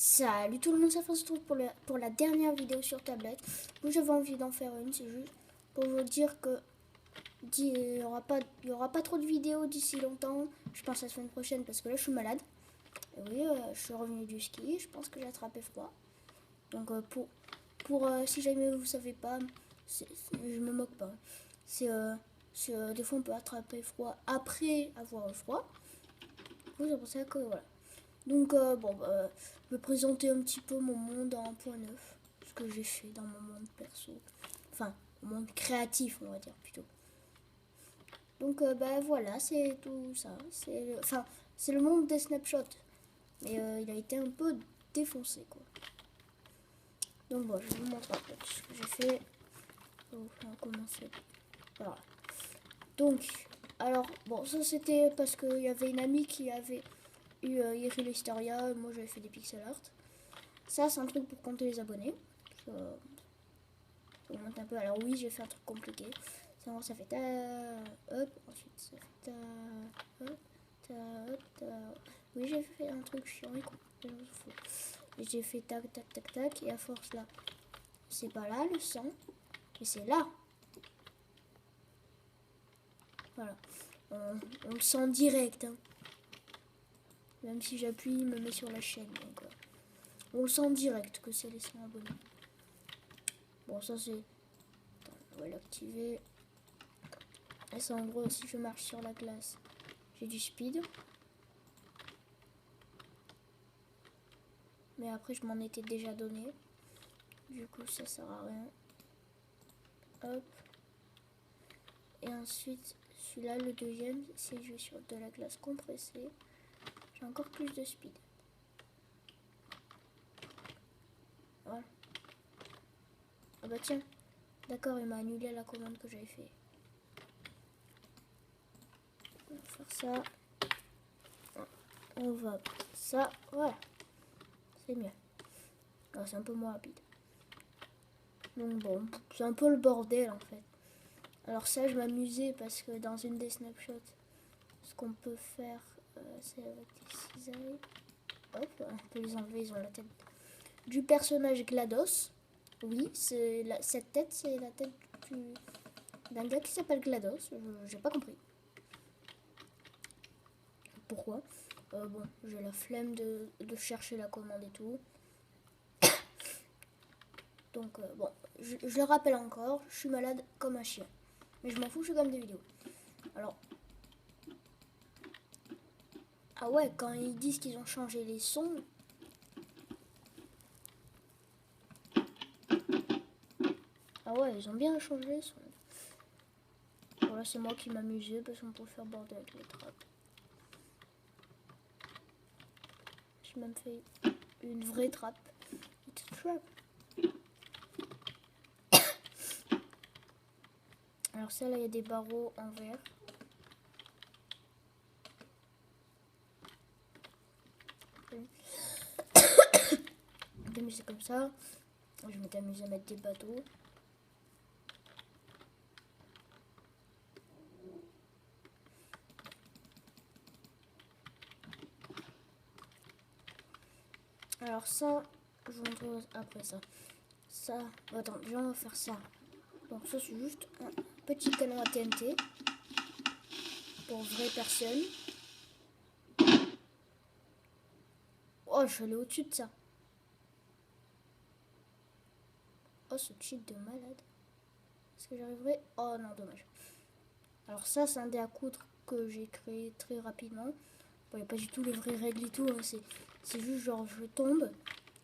Salut tout le monde, ça fait se trouve pour la dernière vidéo sur tablette. Moi j'avais envie d'en faire une, c'est juste pour vous dire que il n'y aura pas trop de vidéos d'ici longtemps. Je pense la semaine prochaine parce que là je suis malade. Et oui, je suis revenu du ski, je pense que j'ai attrapé froid. Donc si jamais vous savez pas, je me moque pas. Des fois on peut attraper froid après avoir eu froid. C'est pour ça que voilà. Donc, je vais présenter un petit peu mon monde en 1.9, ce que j'ai fait dans mon monde perso. Enfin, mon monde créatif, on va dire plutôt. Donc, voilà, c'est tout ça. C'est le monde des snapshots. Mais il a été un peu défoncé, quoi. Donc, bon, je vais vous montrer un peu ce que j'ai fait. Donc, on va commencer. Voilà. Donc, alors, bon, ça c'était parce qu'il y avait une amie qui avait Iril Historia, moi j'avais fait des pixel art. Ça c'est un truc pour compter les abonnés. Ça monte un peu. Alors oui, j'ai fait un truc compliqué. Ça fait ta hop, ensuite ça fait ta hop, ta hop, ta. Oui, j'ai fait un truc chiant et j'ai fait tac tac tac tac et à force là, c'est pas là le sang, mais c'est là. Voilà. On le sent direct. Hein. Même si j'appuie, il me met sur la chaîne. Donc, on le sent direct que c'est les 100 abonnés. Bon, ça c'est. Attends, on va l'activer. Et c'est en gros, si je marche sur la glace, j'ai du speed. Mais après, je m'en étais déjà donné. Du coup, ça sert à rien. Hop. Et ensuite, celui-là, le deuxième, si je vais sur de la glace compressée, j'ai encore plus de speed. Voilà. Ah bah tiens, d'accord, il m'a annulé la commande que j'avais fait. On va faire ça. On va ça, voilà. C'est mieux. Ah, c'est un peu moins rapide. Donc bon, c'est un peu le bordel en fait. Alors ça, je m'amusais parce que dans une des snapshots, ce qu'on peut faire, c'est avec des cisailles. Hop, on peut les enlever, ils ont la tête du personnage GLaDOS. Oui, cette tête, c'est la tête d'un gars qui s'appelle GLaDOS. J'ai pas compris. Pourquoi bon, j'ai la flemme de chercher la commande et tout. Donc bon, je le rappelle encore, je suis malade comme un chien. Mais je m'en fous, je fais comme des vidéos. Alors, ah ouais, quand ils disent qu'ils ont changé les sons. Ah ouais, ils ont bien changé les sons. Voilà, c'est moi qui m'amusais parce qu'on peut faire bordel avec les trappes. J'ai même fait une vraie trappe. It's a trap. Alors ça, là, il y a des barreaux en verre. Ok, mais c'est comme ça. Je m'étais amusé à mettre des bateaux. Alors ça, je vous montre après ça. Ça, attends, déjà on va faire ça. Donc ça c'est juste un petit canon à TNT pour vraies personnes. Oh, je suis allée au-dessus de ça. Oh, ce cheat de malade. Est-ce que j'arriverai? Oh non, dommage. Alors ça, c'est un dé à coudre que j'ai créé très rapidement. Bon, il n'y a pas du tout les vraies règles et tout. Hein. C'est juste genre, je tombe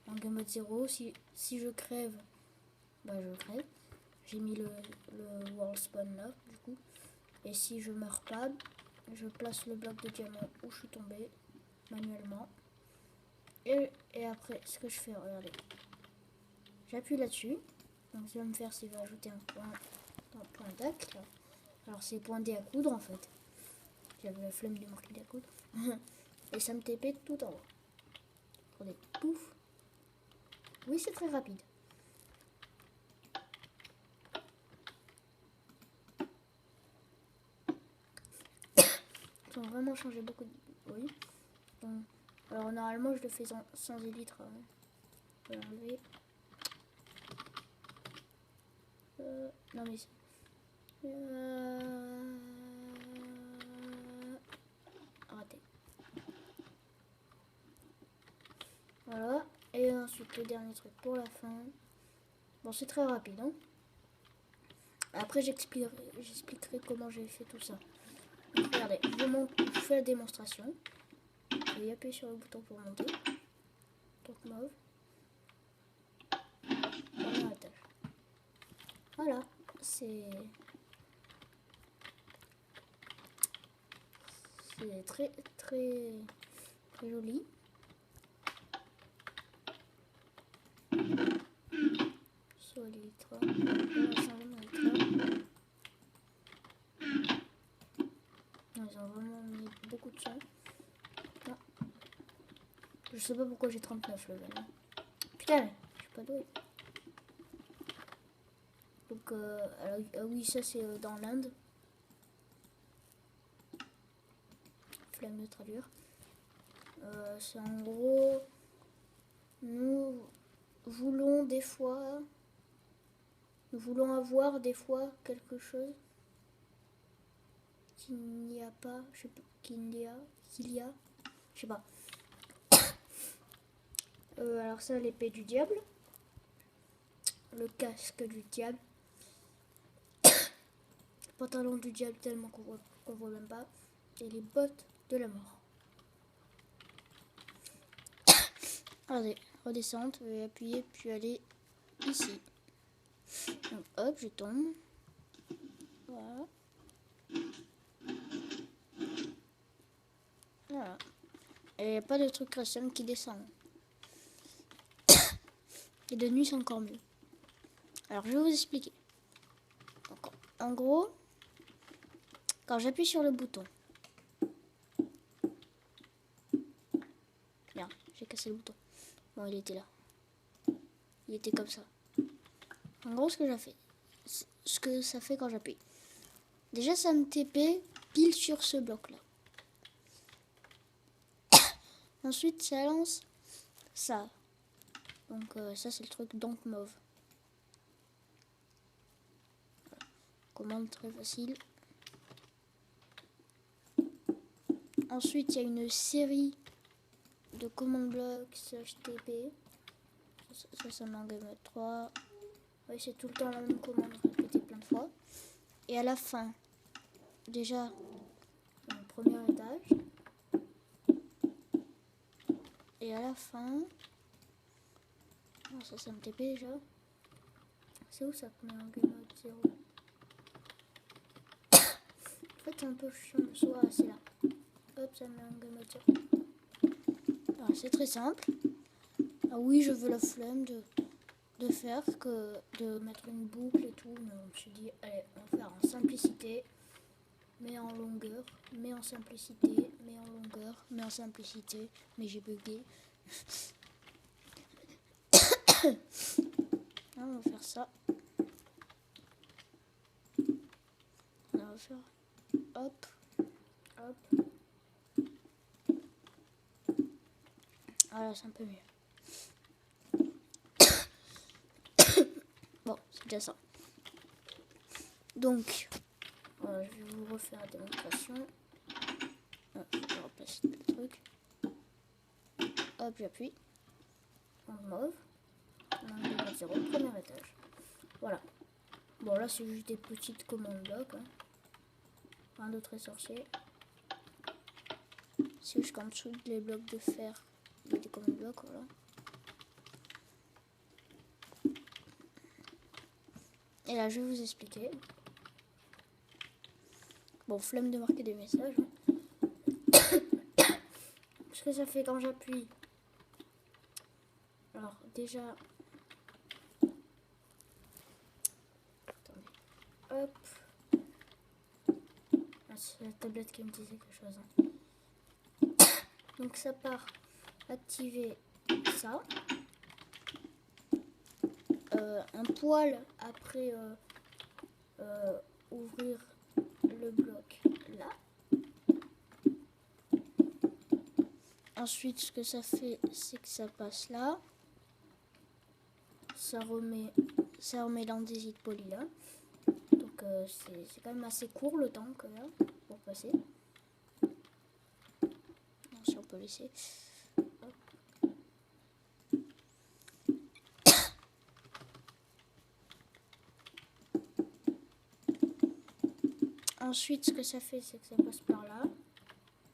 en game mode 0. Si je crève, bah je crève. J'ai mis le world spawn là, du coup. Et si je meurs pas, je place le bloc de diamant où je suis tombé manuellement. Et après, ce que je fais, regardez. J'appuie là-dessus. Donc, ça va me faire, c'est va ajouter un point d'ac. Alors, c'est point D à coudre en fait. J'avais la flemme de marquer D à coudre. Et ça me TP tout en haut. Regardez, pouf. Oui, c'est très rapide. Ils ont vraiment changé beaucoup de. Oui. Donc, Alors normalement je le fais sans élytre. Je vais enlever. Non mais raté. Voilà. Et ensuite le dernier truc pour la fin. Bon, c'est très rapide, hein. Après j'expliquerai comment j'ai fait tout ça. Donc, regardez, je fais la démonstration. Je vais appuyer sur le bouton pour monter. Donc mauve. Premier étage. Voilà, c'est très très très joli. Sur l'élytre. On va changer mon écran. Ils ont vraiment mis beaucoup de sang. Non. Je sais pas pourquoi j'ai 39 level. Putain, je suis pas doué. Donc, alors, oui, ça c'est dans l'Inde. Flemme de traduire. C'est en gros, nous voulons avoir des fois quelque chose qu'il n'y a pas, je sais pas, qu'il y a, je sais pas. Alors ça, l'épée du diable, le casque du diable, le pantalon du diable tellement qu'on voit même pas, et les bottes de la mort. Allez, redescendre, je vais appuyer puis aller ici. Donc hop, je tombe. Voilà. Voilà. Et il n'y a pas de truc custom qui descend. Et de nuit, c'est encore mieux. Alors, je vais vous expliquer. Donc, en gros, quand j'appuie sur le bouton... Merde, j'ai cassé le bouton. Bon, il était là. Il était comme ça. En gros, ce que ça fait quand j'appuie. Déjà, ça me TP pile sur ce bloc-là. Ensuite, ça lance ça. Donc, ça, c'est le truc donc mauve. Commande très facile. Ensuite, il y a une série de commandes blocs HTTP. Ça met en game mode 3. Oui, c'est tout le temps la même commande répétée plein de fois. Et à la fin, déjà, le premier étage. Et à la fin, non, ça me TP déjà. C'est où ça met en game mode 0? En fait, c'est un peu chiant. Soit c'est là. Hop, ça met en game mode 0. Alors, c'est très simple. Ah oui, je veux la flemme de mettre une boucle et tout. Mais on se dit, allez, on va faire en simplicité, mais en longueur, mais en simplicité, mais en longueur, mais en simplicité. Mais j'ai bugué. On va faire ça. On va faire hop, hop. Voilà, c'est un peu mieux. Bon, c'est déjà ça. Donc, je vais vous refaire la démonstration. Je vais replacer le truc. Hop, j'appuie. En mauve. On a 0, premier étage. Voilà. Bon, là, c'est juste des petites commandes blocs. Hein. Rien de très sorcier. C'est juste qu'en dessous des blocs de fer, il y a des commandes blocs, voilà. Et là, je vais vous expliquer. Bon, flemme de marquer des messages. Hein. Ce que ça fait quand j'appuie. Alors, déjà... Attendez. Hop. Ah, c'est la tablette qui me disait quelque chose. Hein. Donc, ça part activer ça. Un poil après ouvrir le bloc là. Ensuite, ce que ça fait, c'est que ça passe là. Ça remet l'andésite poli là. Donc c'est quand même assez court le temps que là pour passer. Non, si on peut laisser. Hop. Ensuite, ce que ça fait, c'est que ça passe par là.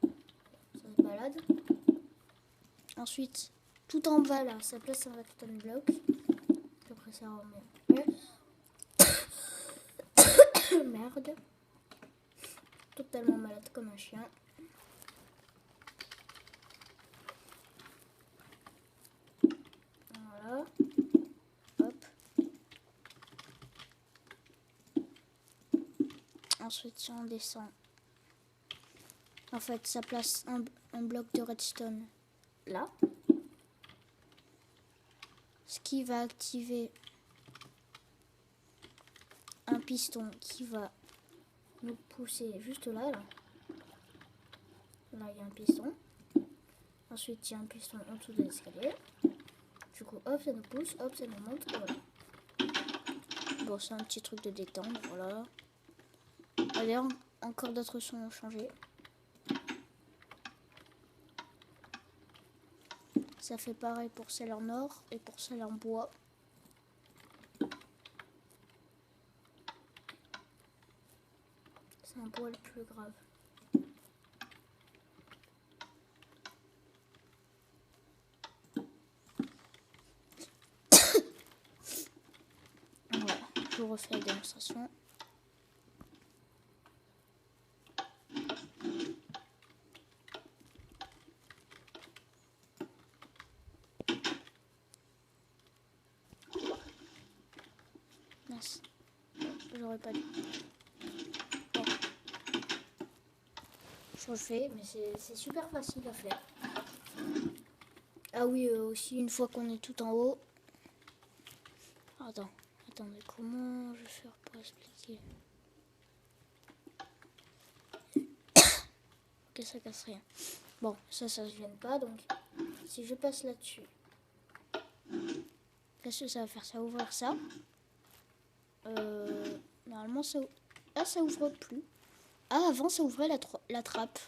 Ça se balade. Ensuite, tout en bas là, ça place un redstone block. Après ça remet. Merde. Totalement malade comme un chien. Voilà. Hop. Ensuite, si on descend, en fait, ça place un bloc de redstone là. Ce qui va activer un piston qui va nous pousser juste là. Là, il y a un piston. Ensuite, il y a un piston en dessous de l'escalier. Du coup, hop, ça nous pousse, hop, ça nous monte. Voilà. Bon, c'est un petit truc de détente, voilà. Allez, encore d'autres sons ont changé. Ça fait pareil pour celle en or et pour celle en bois. C'est un bois le plus grave. Voilà, je vous refais la démonstration. Mince, j'aurais pas dû. Bon. Je refais, mais c'est super facile à faire. Ah oui, aussi, une fois qu'on est tout en haut. Attendez, comment je vais faire pour expliquer? Ok, ça casse rien. Bon, ça se gêne pas, donc si je passe là-dessus, qu'est-ce que ça va faire? Ça va ouvrir ça. Normalement, ça... Ah, ça ouvre plus. Ah, avant, ça ouvrait la trappe.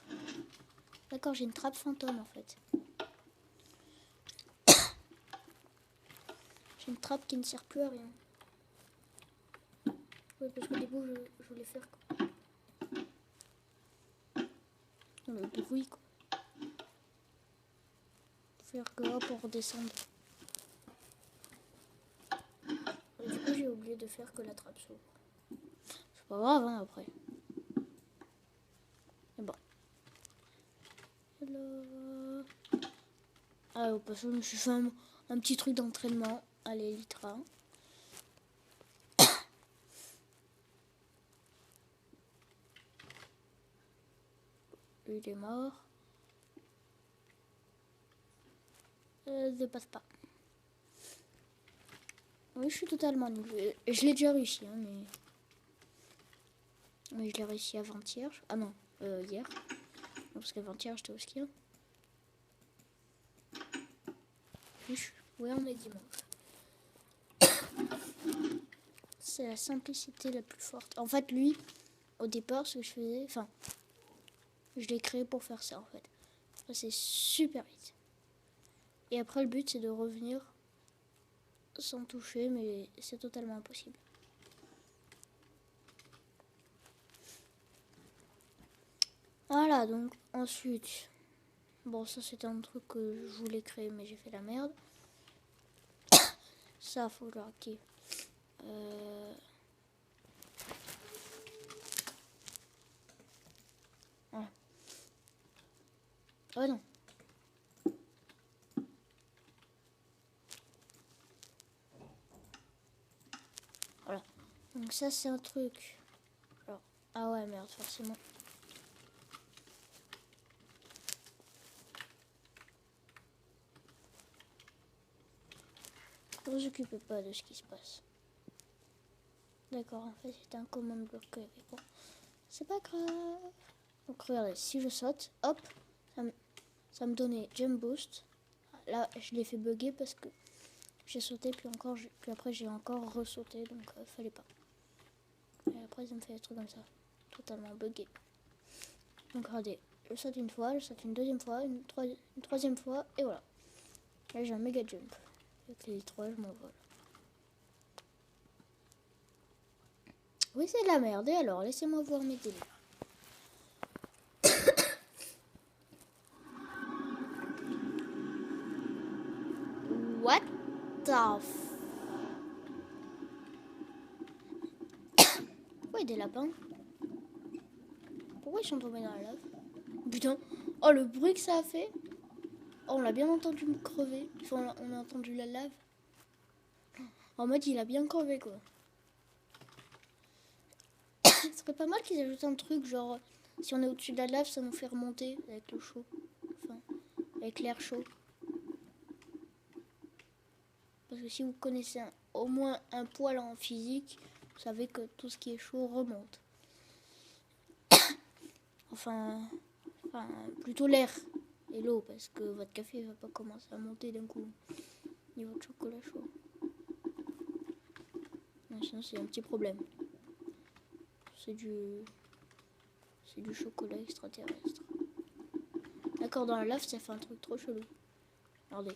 D'accord, j'ai une trappe fantôme, en fait. J'ai une trappe qui ne sert plus à rien. Oui, parce qu'au début, je voulais faire le bruit, quoi. Faire que hop, on redescende. Et du coup, j'ai oublié de faire que la trappe s'ouvre. C'est pas grave, hein, après. Et bon. Alors... Ah, au passage, je me suis fait un petit truc d'entraînement à l'Elytra. Lui, il est mort. Ne passe pas. Oui, je suis totalement nulle. Je l'ai déjà réussi, hein, mais je l'ai réussi avant-hier. Ah non, hier. Non, parce qu'avant-hier, j'étais au ski. Oui, on est dimanche. C'est la simplicité la plus forte. En fait, lui, au départ, ce que je faisais... Enfin, je l'ai créé pour faire ça, en fait. C'est super vite. Et après, le but, c'est de revenir sans toucher, mais c'est totalement impossible. Voilà, donc ensuite, bon, ça c'était un truc que je voulais créer, mais j'ai fait la merde. Ça, faut que je le active. Voilà. Oh non. Voilà. Donc ça, c'est un truc. Alors, ah ouais, merde, forcément. Ne vous occupez pas de ce qui se passe. D'accord, en fait, c'était un command block. Bon, c'est pas grave. Donc regardez, si je saute, hop, ça me donnait Jump Boost. Là, je l'ai fait bugger parce que j'ai sauté, puis après j'ai encore ressauté, donc fallait pas. Et après, ça me fait des trucs comme ça, totalement buggé. Donc regardez, je saute une fois, je saute une deuxième fois, une troisième fois, et voilà. Là, j'ai un méga jump. Avec les 3, je m'envole. Oui, c'est de la merde. Et alors, laissez-moi voir mes délires. What the f... Pourquoi il y a des lapins? Pourquoi ils sont tombés dans la lave? Putain. Oh, le bruit que ça a fait. Oh, on l'a bien entendu me crever. Enfin, on a entendu la lave. En mode, il a bien crevé, quoi. Ce serait pas mal qu'ils ajoutent un truc, genre... Si on est au-dessus de la lave, ça nous fait remonter avec le chaud. Enfin, avec l'air chaud. Parce que si vous connaissez au moins un poil en physique, vous savez que tout ce qui est chaud remonte. enfin, plutôt l'air et l'eau, parce que votre café va pas commencer à monter d'un coup. Ni votre chocolat chaud. Non, sinon c'est un petit problème. C'est du chocolat extraterrestre. D'accord, dans la lave, ça fait un truc trop chelou. Regardez.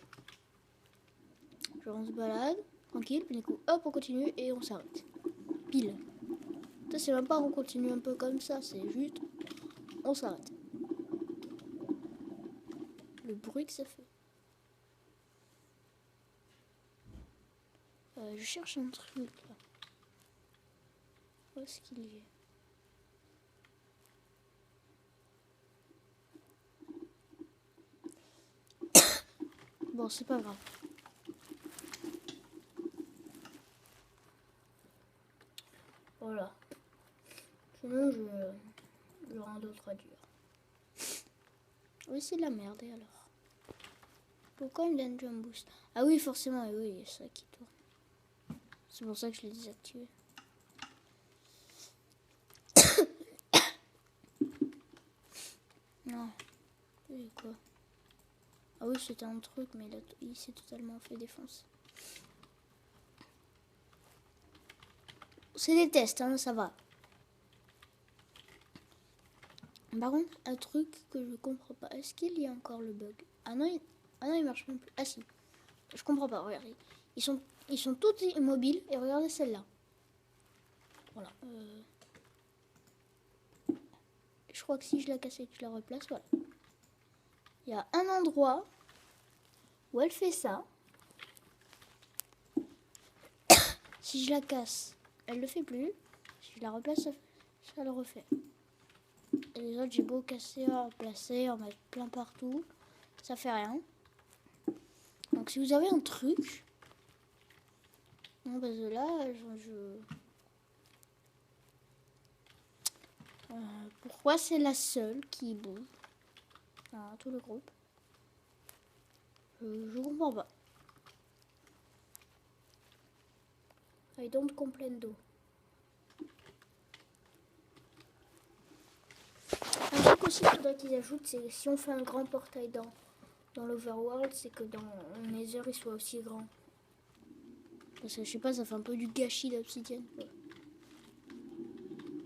Genre on se balade, tranquille, puis du coup, hop, on continue et on s'arrête. Pile. Ça, c'est même pas on continue un peu comme ça, c'est juste on s'arrête. Le bruit que ça fait. Je cherche un truc là. Où est-ce qu'il y est? Bon, c'est pas grave. Voilà. Sinon, je rends d'autres à dire. Oui, c'est de la merde, et alors? Pourquoi il me donne Jump Boost? Ah oui, forcément, oui, il y a ça qui tourne. C'est pour ça que je l'ai désactivé. Non. Et quoi? Ah oui, c'était un truc, mais il s'est totalement fait défoncer. C'est des tests, hein, ça va. Par contre, un truc que je comprends pas. Est-ce qu'il y a encore le bug? Ah non, il marche même plus. Ah si. Je comprends pas, regardez. Ils sont tous immobiles et regardez celle-là. Voilà. Je crois que si je la casse et que je la replace, voilà. Il y a un endroit où elle fait ça. Si je la casse, elle le fait plus. Si je la replace, ça le refait. Et les autres, j'ai beau casser, replacer, en mettre plein partout. Ça fait rien. Donc si vous avez un truc... Non, parce que là, pourquoi c'est la seule qui bouge dans tout le groupe? Je comprends pas. I don't comprendo. Un truc aussi qu'il faudrait qu'ils ajoutent, c'est si on fait un grand portail dans l'Overworld, c'est que dans Nether il soit aussi grand. Parce que je sais pas, ça fait un peu du gâchis d'obsidienne.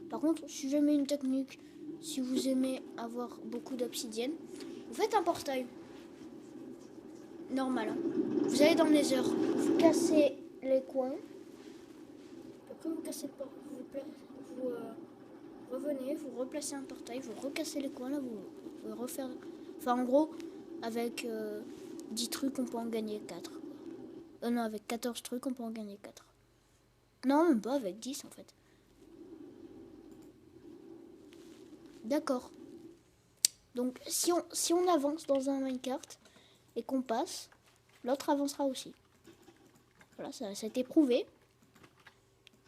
Par contre, si jamais une technique, si vous aimez avoir beaucoup d'obsidienne, vous faites un portail. Normal. Hein. Vous allez dans le Nether, vous cassez les coins. Après vous cassez le portail, vous revenez, vous replacez un portail, vous recassez les coins là, vous refaire. Enfin en gros, avec 10 trucs on peut en gagner 4. Non, avec 14 trucs on peut en gagner 4. Non, même pas, avec 10 en fait. D'accord. Donc si on avance dans un minecart et qu'on passe, l'autre avancera aussi. Voilà, ça a été prouvé.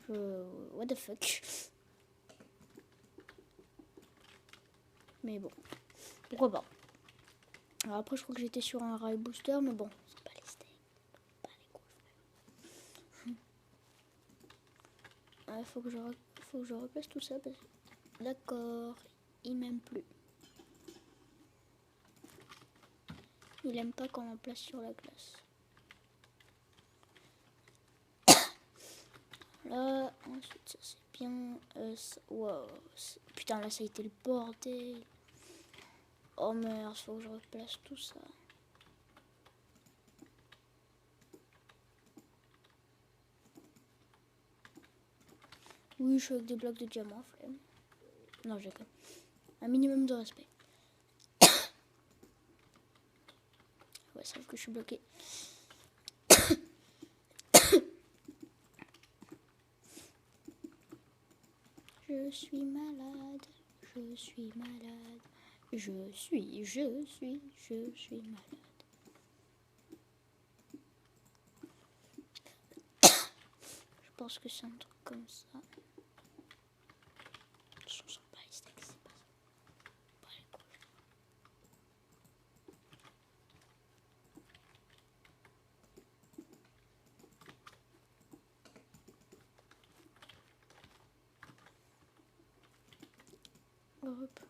What the fuck. Mais bon, pourquoi pas. Alors après, je crois que j'étais sur un rail booster, mais bon, c'est pas les steaks, pas les couilles. Faut que je replace tout ça. D'accord, il m'aime plus. Il aime pas quand on place sur la glace. Là, ensuite ça c'est bien. Wow. Putain, là ça a été le bordel. Oh merde, faut que je replace tout ça. Oui, je suis avec des blocs de diamant, flemme. Non, j'ai quand même un minimum de respect. Ouais, sauf que je suis bloqué. Je suis malade, je suis malade, je suis malade. Je pense que c'est un truc comme ça. Je sens pas les steaks, c'est pas ça. Pas les couilles. Hop.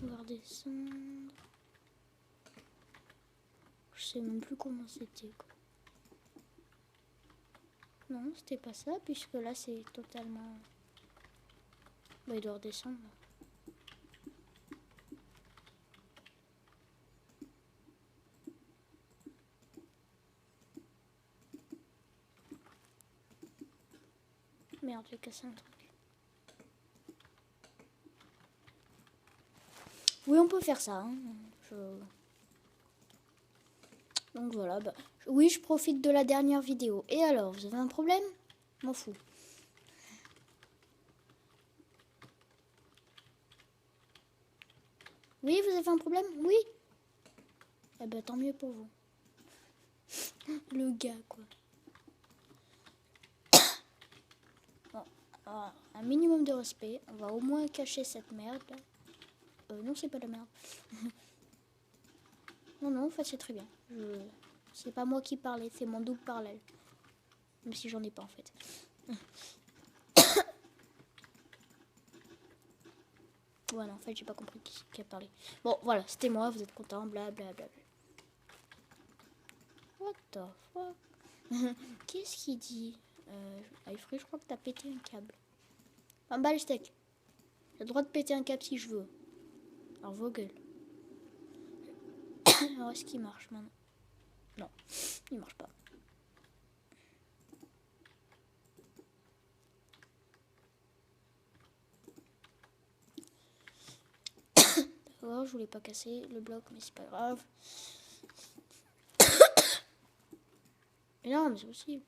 On va redescendre. Je sais même plus comment c'était, quoi. Non, c'était pas ça, puisque là c'est totalement... Bah, il doit redescendre. Merde, j'ai cassé un truc. Oui, on peut faire ça. Hein. Donc voilà. Bah, oui, je profite de la dernière vidéo. Et alors, vous avez un problème? M'en fous. Oui, vous avez un problème? Oui. Eh ben, tant mieux pour vous. Le gars, quoi. Bon, alors, un minimum de respect. On va au moins cacher cette merde. Non, c'est pas de la merde. Non, en fait, c'est très bien. C'est pas moi qui parlais, c'est mon double parallèle. Même si j'en ai pas, en fait. Ouais, non, en fait, j'ai pas compris qui a parlé. Bon, voilà, c'était moi, vous êtes content, blablabla. What the fuck? Qu'est-ce qu'il dit? Ifree, je crois que t'as pété un câble. Un bas le steak. J'ai le droit de péter un câble si je veux. Alors, vos gueules. Alors, est-ce qu'il marche maintenant? Non, il marche pas. D'accord, je voulais pas casser le bloc, mais c'est pas grave. Mais non, mais c'est possible.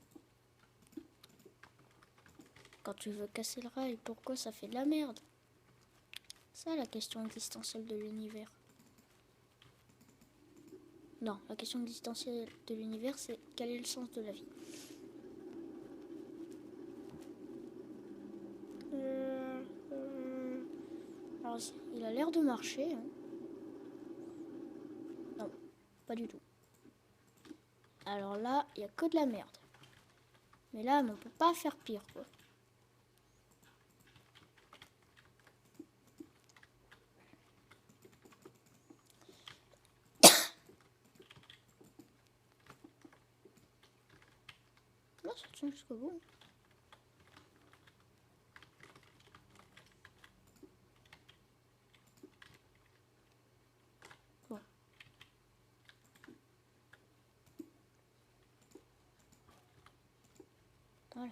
Quand tu veux casser le rail, pourquoi ça fait de la merde? C'est la question existentielle de l'univers. Non, la question existentielle de l'univers, c'est quel est le sens de la vie? Alors, il a l'air de marcher. Hein. Non, pas du tout. Alors là, il n'y a que de la merde. Mais là, on peut pas faire pire, quoi. Là, ça tient jusqu'au bout. Bon. Voilà.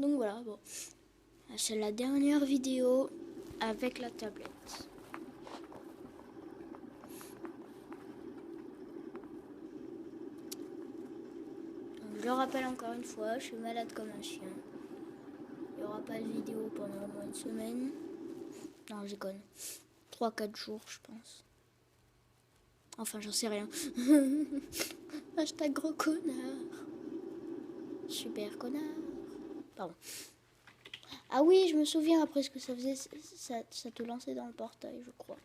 Donc voilà, bon. C'est la dernière vidéo avec la tablette. Donc, je le rappelle encore une fois, je suis malade comme un chien. Il n'y aura pas de vidéo pendant au moins une semaine. Non, je déconne. 3-4 jours, je pense. Enfin, j'en sais rien. Hashtag gros connard. Super connard. Pardon. Ah oui, je me souviens après ce que ça faisait. Ça te lançait dans le portail, je crois.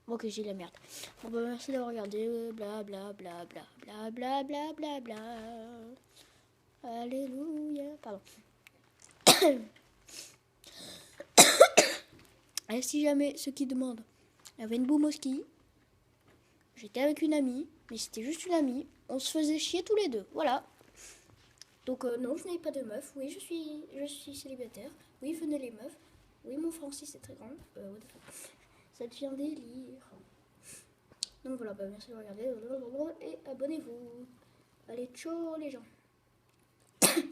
Bon, ok, j'ai la merde. Bon, bah, merci d'avoir regardé. Bla bla bla bla bla bla bla bla bla. Alléluia. Pardon. Et si jamais ceux qui demandent, il y avait une boum au ski. J'étais avec une amie, mais c'était juste une amie. On se faisait chier tous les deux. Voilà. Donc non, je n'avais pas de meuf. Oui, je suis célibataire. Oui, venez les meufs. Oui, mon Francis est très grand. What the fuck. Ça devient délire. Donc voilà, bah, merci de regarder et abonnez-vous. Allez, ciao les gens.